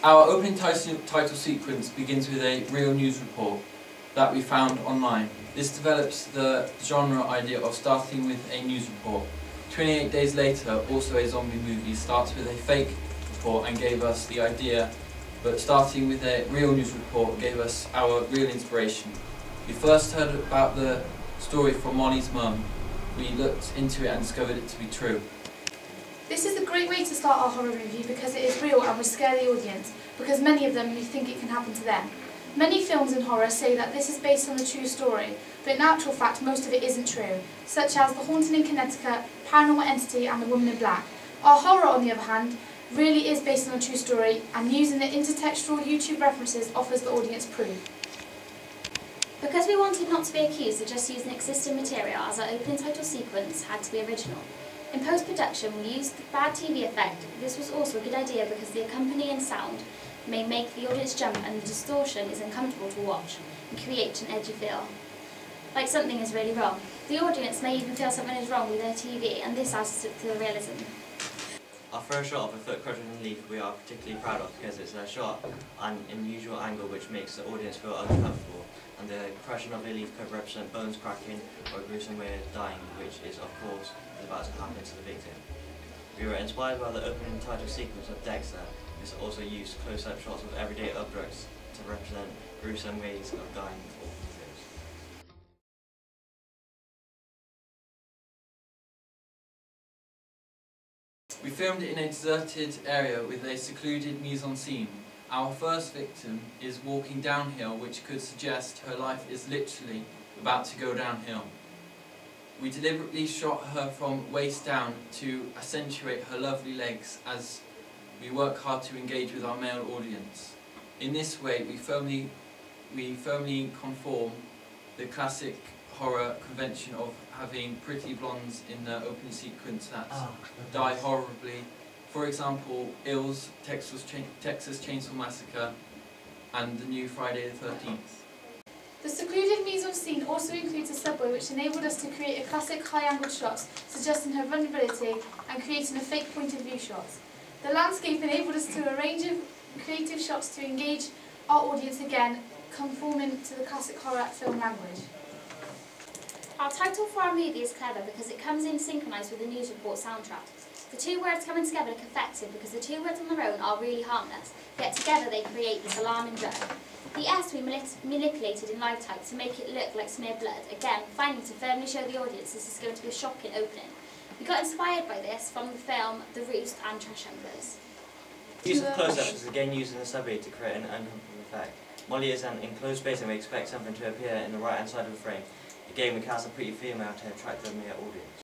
Our opening title sequence begins with a real news report that we found online. This develops the genre idea of starting with a news report. 28 days later, also a zombie movie, starts with a fake report and gave us the idea, but starting with a real news report gave us our real inspiration. We first heard about the story from Molly's mum. We looked into it and discovered it to be true. This is a great way to start our horror movie because it is real and will scare the audience, because many of them think it can happen to them. Many films in horror say that this is based on a true story, but in actual fact most of it isn't true, such as The Haunting in Connecticut, Paranormal Entity and The Woman in Black. Our horror, on the other hand, really is based on a true story, and using the intertextual YouTube references offers the audience proof. Because we wanted not to be accused of just using existing material, as our opening title sequence had to be original. In post-production, we used the bad TV effect. This was also a good idea because the accompanying sound may make the audience jump and the distortion is uncomfortable to watch and create an edgy feel, like something is really wrong. The audience may even feel something is wrong with their TV, and this adds to the realism. Our first shot of a foot crushing a leaf we are particularly proud of because it's a shot at an unusual angle which makes the audience feel uncomfortable, and the crushing of a leaf could represent bones cracking or a gruesome way of dying, which is of course about to happen to the victim. We were inspired by the opening title sequence of Dexter. This also used close-up shots of everyday objects to represent gruesome ways of dying or victims. We filmed it in a deserted area with a secluded mise-en-scene. Our first victim is walking downhill, which could suggest her life is literally about to go downhill. We deliberately shot her from waist down to accentuate her lovely legs as we work hard to engage with our male audience. In this way, we firmly conform the classic horror convention of having pretty blondes in the opening sequence that die horribly. For example, Ills, Texas Chainsaw Massacre, and the new Friday the 13th. The secluded mise-en-scene also includes a subway, which enabled us to create a classic high-angled shots, suggesting her vulnerability and creating a fake point-of-view shot. The landscape enabled us to arrange creative shots to engage our audience again, conforming to the classic horror film language. Our title for our movie is clever because it comes in synchronised with the news report soundtrack. The two words coming together look effective because the two words on their own are really harmless, yet together they create this alarming drone. The S we manipulated in live type to make it look like smeared blood, again, finally to firmly show the audience this is going to be a shocking opening. We got inspired by this from the film The Roost and Trash Hunters. The use of close-ups is again used in the subway to create an uncomfortable effect. Molly is in an enclosed space and we expect something to appear in the right-hand side of the frame. Again, we cast a pretty female to attract the male audience.